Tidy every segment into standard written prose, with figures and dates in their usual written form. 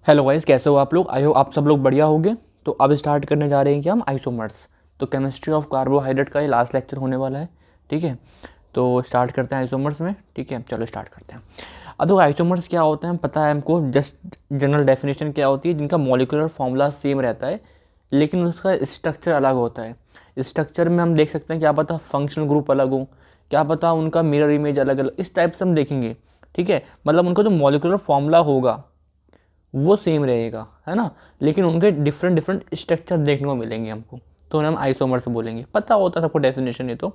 Hello guys, कैसे हो आप लोग। आई होप आप सब लोग बढ़िया होंगे। तो अब स्टार्ट करने जा रहे हैं कि हम आइसोमर्स। तो केमिस्ट्री ऑफ कार्बोहाइड्रेट का ये लास्ट लेक्चर होने वाला है। ठीक है, तो स्टार्ट करते हैं आइसोमर्स में। ठीक है, चलो स्टार्ट करते हैं। अब देखो आइसोमर्स क्या होते हैं पता है हमको। जस्ट जनरल डेफिनेशन क्या होती है, जिनका मॉलिक्यूलर फॉर्मूला सेम रहता है लेकिन उसका स्ट्रक्चर अलग होता है। स्ट्रक्चर में हम देख सकते हैं क्या पता फंक्शनल ग्रुप अलग हो, क्या पता उनका मिरर इमेज अलग अलग, इस टाइप से हम देखेंगे। ठीक है, मतलब उनका जो मॉलिक्यूलर फॉर्मूला होगा वो सेम रहेगा, है ना, लेकिन उनके डिफरेंट डिफरेंट स्ट्रक्चर देखने को मिलेंगे हमको। तो उन्हें हम आइसोमर्स बोलेंगे। पता होता है सबको डेफिनेशन ये तो।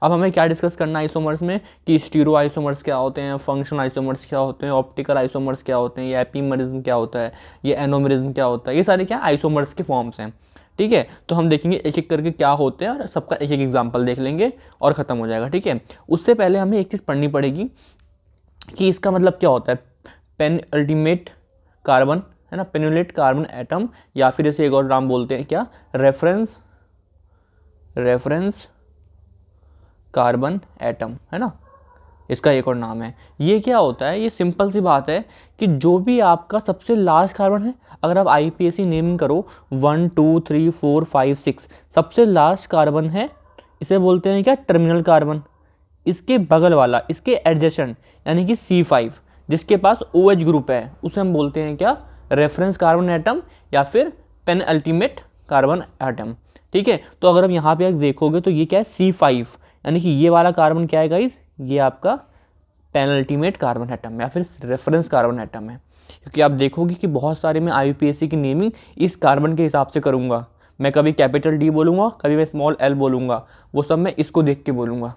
अब हमें क्या डिस्कस करना है आइसोमर्स में कि स्टीरो आइसोमर्स क्या होते हैं, फंक्शनल आइसोमर्स क्या होते हैं, ऑप्टिकल आइसोमर्स क्या होते हैं, ये एपीमरिज्म क्या होता है, ये एनोमरिज्म क्या होता है। ये सारे क्या आइसोमर्स के फॉर्म्स हैं। ठीक है, तो हम देखेंगे एक एक करके क्या होते हैं और सबका एक एक एग्जाम्पल देख लेंगे और ख़त्म हो जाएगा। ठीक है, उससे पहले हमें एक चीज़ पढ़नी पड़ेगी कि इसका मतलब क्या होता है। पेन अल्टीमेट कार्बन, है ना, पेनुलेट कार्बन एटम, या फिर इसे एक और नाम बोलते हैं क्या, रेफरेंस कार्बन एटम, है ना, इसका एक और नाम है। ये क्या होता है, ये सिंपल सी बात है कि जो भी आपका सबसे लास्ट कार्बन है, अगर आप आईपीएससी नेमिंग करो 1 2 3 4 5 6 सबसे लास्ट कार्बन है, इसे बोलते हैं क्या, टर्मिनल कार्बन। इसके बगल वाला, इसके एडजेसेंट यानी कि C5 जिसके पास OH ग्रुप है, उसे हम बोलते हैं क्या, रेफरेंस कार्बन एटम या फिर पेन अल्टीमेट कार्बन एटम। ठीक है, तो अगर आप यहाँ पे देखोगे तो ये क्या है, C5 यानी कि ये वाला कार्बन क्या है गाइज, ये आपका पेन अल्टीमेट कार्बन एटम या फिर रेफरेंस कार्बन एटम है। क्योंकि आप देखोगे कि बहुत सारे मैं IUPAC की नेमिंग इस कार्बन के हिसाब से करूँगा। मैं कभी कैपिटल D बोलूँगा, कभी मैं स्मॉल l बोलूँगा, वो सब मैं इसको देख के बोलूँगा।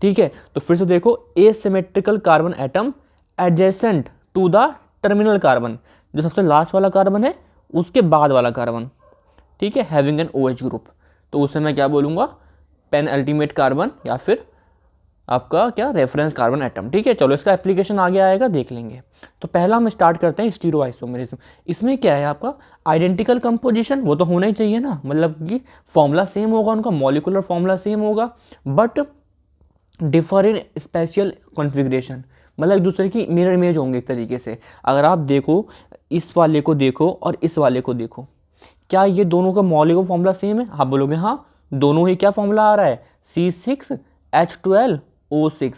ठीक है, तो फिर से देखो, asymmetrical carbon atom adjacent to the terminal carbon, जो सबसे लास्ट वाला कार्बन है उसके बाद वाला कार्बन। ठीक है, हैविंग एन OH ग्रुप, तो उसे मैं क्या बोलूँगा, पेन अल्टीमेट कार्बन या फिर आपका क्या, रेफरेंस कार्बन एटम। ठीक है, चलो इसका एप्लीकेशन आगे आएगा, देख लेंगे। तो पहला हम स्टार्ट करते हैं स्टीरो आइसोमेरिज्म। इसमें क्या है आपका, आइडेंटिकल कंपोजिशन, वो तो होना ही चाहिए ना, मतलब कि फॉर्मूला सेम होगा, उनका मॉलिकुलर फॉर्मूला सेम होगा, but differ in special configuration, मतलब एक दूसरे की मिरर इमेज होंगे एक तरीके से। अगर आप देखो, इस वाले को देखो और इस वाले को देखो, क्या ये दोनों का मॉलिक्यूलर फॉर्मूला सेम है। आप बोलोगे हाँ, दोनों ही क्या फॉर्मूला आ रहा है, C6H12O6,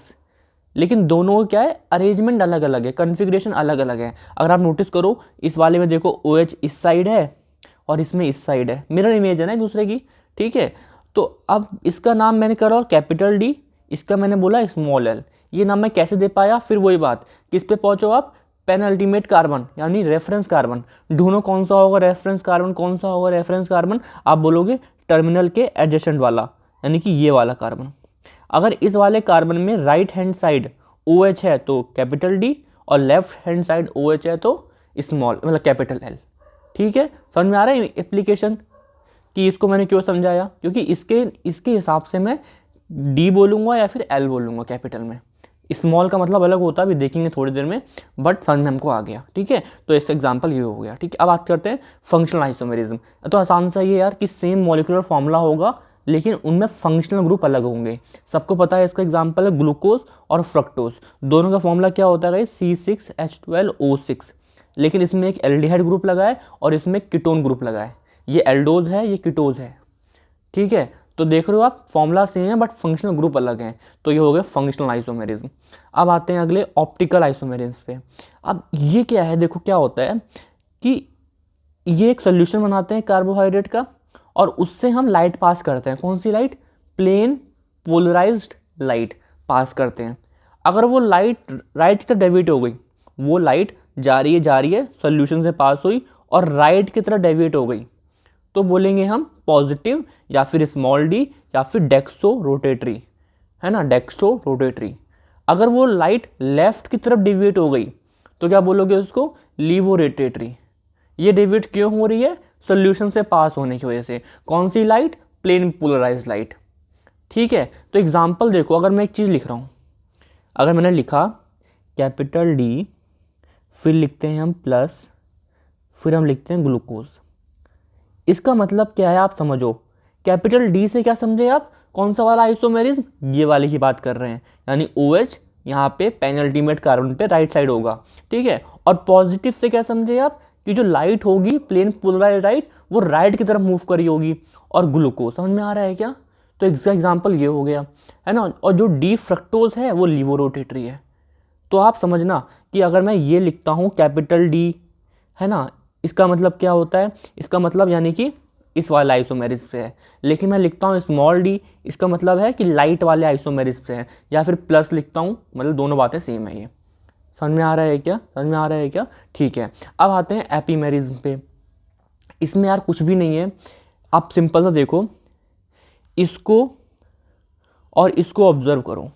लेकिन दोनों क्या है, अरेंजमेंट अलग अलग है, कॉन्फ़िगरेशन अलग अलग है। अगर आप नोटिस करो, इस वाले में देखो OH इस साइड है और इसमें इस साइड है, मिरर इमेज है ना एक दूसरे की। ठीक है, तो अब इसका नाम मैंने करा कैपिटल D, इसका मैंने बोला स्मॉल l। ये नाम मैं कैसे दे पाया, फिर वही बात, किस पे पहुंचो आप, पेन अल्टीमेट कार्बन यानी रेफरेंस कार्बन। ढूंढो कौन सा होगा रेफरेंस कार्बन, कौन सा होगा रेफरेंस कार्बन। आप बोलोगे टर्मिनल के एडजेसेंट वाला, यानी कि ये वाला कार्बन। अगर इस वाले कार्बन में राइट हैंड साइड OH है तो कैपिटल D, और लेफ्ट हैंड साइड OH है तो स्मॉल, मतलब कैपिटल L। ठीक है, समझ में आ रहा है एप्लीकेशन कि इसको मैंने क्यों समझाया, क्योंकि इसके इसके हिसाब से मैं D बोलूँगा या फिर L बोलूँगा कैपिटल में। स्मॉल का मतलब अलग होता है, अभी देखेंगे थोड़ी देर में, बट समझ में हमको आ गया। ठीक है, तो इसका एग्जांपल ये हो गया। ठीक है, अब बात करते हैं फंक्शनल आइसोमेरिज्म। तो आसान सा ये यार कि सेम मॉलिक्यूलर फॉर्मूला होगा लेकिन उनमें फंक्शनल ग्रुप अलग होंगे। सबको पता है इसका एग्जांपल है ग्लूकोज और फ्रक्टोज। दोनों का फॉर्मूला क्या होता है, C6H12O6, लेकिन इसमें एक एल्डिहाइड ग्रुप लगा है और इसमें कीटोन ग्रुप लगा है। ये एल्डोज है, ये कीटोज है। ठीक है, तो देख रहे हो आप, फॉर्मूला सेम है बट फंक्शनल ग्रुप अलग हैं। तो ये हो गया फंक्शनल आइसोमेरिज्म। अब आते हैं अगले ऑप्टिकल आइसोमेरिज्म पे। अब ये क्या है, देखो क्या होता है कि ये एक सोल्यूशन बनाते हैं कार्बोहाइड्रेट का और उससे हम लाइट पास करते हैं। कौन सी light, plane polarized light pass करते हैं। अगर वो लाइट राइट की तरफ डेविएट हो गई, वो लाइट जा रही है सोल्यूशन से पास हुई और राइट की तरफ डेविएट हो गई, तो बोलेंगे हम पॉजिटिव या फिर स्मॉल d या फिर डेक्सो रोटेटरी, है ना, डेक्सो रोटेटरी। अगर वो लाइट लेफ्ट की तरफ डिविएट हो गई तो क्या बोलोगे उसको, लीवो रोटेटरी। ये डिविएट क्यों हो रही है, सोल्यूशन से पास होने की वजह से। कौन सी लाइट, प्लेन पोलराइज लाइट। ठीक है, तो एग्जाम्पल देखो, अगर मैं एक चीज़ लिख रहा हूँ, अगर मैंने लिखा कैपिटल D, फिर लिखते हैं हम प्लस, फिर हम लिखते हैं ग्लूकोज, इसका मतलब क्या है आप समझो। कैपिटल D से क्या समझे आप, कौन सा वाला आइसोमेरिज्म, ये वाले की बात कर रहे हैं, यानी OH यहाँ पे पेनल्टीमेट कार्बन पे राइट साइड होगा। ठीक है, और पॉजिटिव से क्या समझे आप, कि जो लाइट होगी प्लेन पोलराइज लाइट वो राइट की तरफ मूव करी होगी। और ग्लूकोज, समझ में आ रहा है क्या? तो एग्जाम्पल ये हो गया, है ना। और जो डी फ्रक्टोज है वो लिवोरोटेटरी है। तो आप समझना कि अगर मैं ये लिखता हूँ कैपिटल डी, है ना, इसका मतलब क्या होता है? इसका मतलब यानी कि इस वाले आइसोमेरिज्म से है। लेकिन मैं लिखता हूँ स्मॉल डी, इसका मतलब है कि लाइट वाले आइसोमेरिज्म से है। या फिर प्लस लिखता हूँ, मतलब दोनों बातें सेम है। ये समझ में आ रहा है क्या? समझ में आ रहा है क्या? ठीक है, अब आते हैं एपीमेरिज्म पे। इसमें यार कुछ भी नहीं है, आप सिंपल सा देखो, इसको और इसको ऑब्जर्व करो,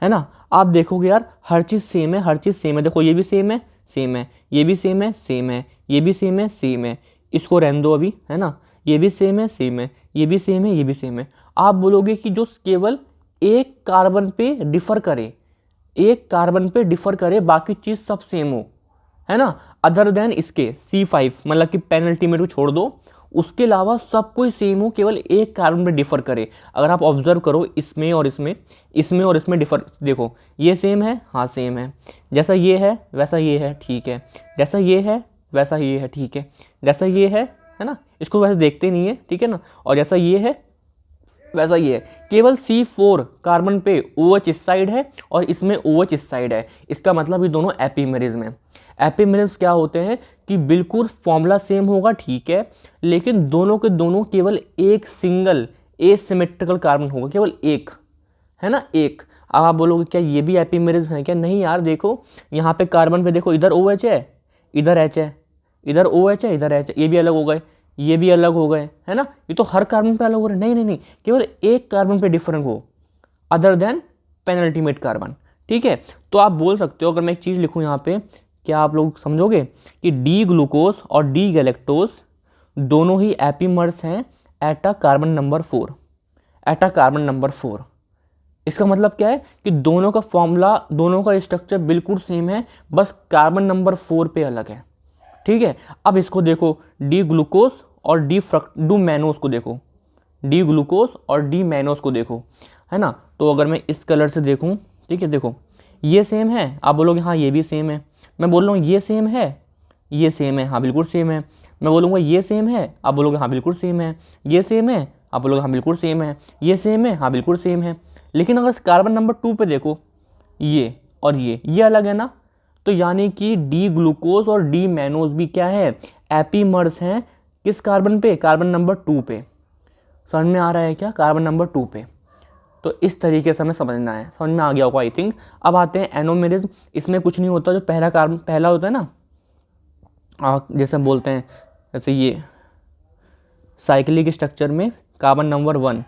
है ना। आप देखोगे यार हर चीज़ सेम है, हर चीज़ सेम है। देखो ये भी सेम है, सेम है, ये भी सेम है, सेम है, ये भी सेम है, सेम है। इसको रहने दो अभी, है ना। ये भी सेम है, सेम है, ये भी सेम है, ये भी सेम है। आप बोलोगे कि जो केवल एक कार्बन पे डिफर करे, एक कार्बन पे डिफर करे, बाकी चीज़ सब सेम हो, है ना, अदर देन इसके C5, मतलब कि पेनल्टीमेट को छोड़ दो, उसके अलावा सब कोई सेम हो, केवल एक कार्बन पे डिफर करे। अगर आप ऑब्जर्व करो इसमें और इसमें, इसमें और इसमें डिफर, देखो ये सेम है, हाँ सेम है, जैसा ये है वैसा ये है, ठीक है, जैसा ये है वैसा ये है, ठीक है, जैसा ये है ना, इसको वैसे देखते नहीं है, ठीक है ना, और जैसा ये है वैसा ये है। केवल C4 कार्बन पे OH इस साइड है और इसमें OH इस साइड है। इसका मतलब ये दोनों एपीमेरिज्म है। एपीमेरिज्म क्या होते हैं कि बिल्कुल फॉर्मूला सेम होगा, ठीक है, लेकिन दोनों के दोनों केवल एक सिंगल एसिमेट्रिकल कार्बन होगा, केवल एक, है ना, एक। अब आप बोलोगे क्या ये भी एपीमेरिज्म है क्या? नहीं यार, देखो यहाँ पे कार्बन पे देखो, इधर OH है, इधर H है, इधर OH है, इधर H है, ये भी अलग हो गए, ये भी अलग हो गए, है ना। ये तो हर कार्बन पे अलग हो रहे हैं। नहीं नहीं नहीं, केवल एक कार्बन पे डिफरेंट हो, अदर देन पेनल्टीमेट कार्बन, ठीक है। तो आप बोल सकते हो, अगर मैं एक चीज़ लिखूँ यहाँ पे, क्या आप लोग समझोगे कि डी ग्लूकोज और डी गैलेक्टोज दोनों ही एपीमर्स हैं at a carbon number 4, at a carbon number 4। इसका मतलब क्या है कि दोनों का फॉर्मूला, दोनों का स्ट्रक्चर बिल्कुल सेम है, बस कार्बन नंबर 4 पे अलग है, ठीक है। अब इसको देखो, डी ग्लूकोज और डी मैनोज को देखो, डी ग्लूकोज और डी मैनोज को देखो, है ना। तो अगर मैं इस कलर से देखूं, ठीक है, देखो ये सेम है, आप बोलोगे हाँ ये भी सेम है। मैं बोल रहा हूँ ये सेम है, ये सेम है, हाँ बिल्कुल सेम है। मैं बोलूँगा ये सेम है, आप बोलोगे हाँ बिल्कुल सेम है। ये सेम है, आप बोलोगे हाँ बिल्कुल सेम है। ये सेम है, हाँ बिल्कुल सेम है। लेकिन अगर कार्बन नंबर 2 पे देखो, ये और ये अलग है ना। तो यानी कि डी ग्लूकोज और डी मैनोज भी क्या है? एपीमर्स हैं। किस कार्बन पे? कार्बन नंबर 2 पे। समझ में आ रहा है क्या? कार्बन नंबर 2 पे। तो इस तरीके से हमें समझना है, समझ में आ गया होगा आई थिंक। अब आते हैं एनोमेरिज्म। इसमें कुछ नहीं होता, जो पहला कार्बन पहला होता है ना, जैसे हम बोलते हैं, जैसे ये साइक्लिक स्ट्रक्चर में कार्बन नंबर 1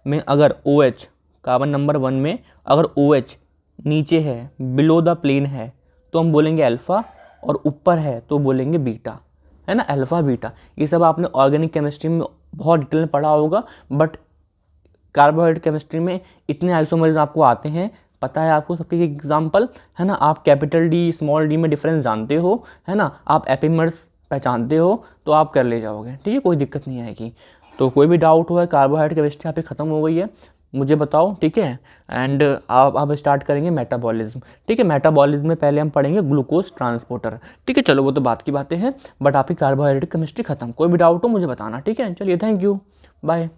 में अगर OH, कार्बन नंबर 1 में अगर OH नीचे है, बिलो द प्लेन है, तो हम बोलेंगे अल्फ़ा, और ऊपर है तो बोलेंगे बीटा, है ना, अल्फ़ा बीटा। ये सब आपने ऑर्गेनिक केमिस्ट्री में बहुत डिटेल में पढ़ा होगा, बट कार्बोहाइड्रेट केमिस्ट्री में इतने आइसोमर्स आपको आते हैं, पता है आपको सबके एग्जाम्पल, है ना। आप कैपिटल डी स्मॉल डी में डिफरेंस जानते हो, है ना, आप एपीमर्स पहचानते हो, तो आप कर ले जाओगे, ठीक है, कोई दिक्कत नहीं आएगी। तो कोई भी डाउट हुआ, कार्बोहाइड्रेट केमिस्ट्री यहाँ पे ख़त्म हो गई है, मुझे बताओ, ठीक है। एंड आप स्टार्ट करेंगे मेटाबॉलिज्म, ठीक है। मेटाबॉलिज्म में पहले हम पढ़ेंगे ग्लूकोज ट्रांसपोर्टर, ठीक है। चलो वो तो बात की बातें हैं, बट आपकी कार्बोहाइड्रेट केमिस्ट्री खत्म। कोई भी डाउट हो मुझे बताना, ठीक है। चलिए, थैंक यू, बाय।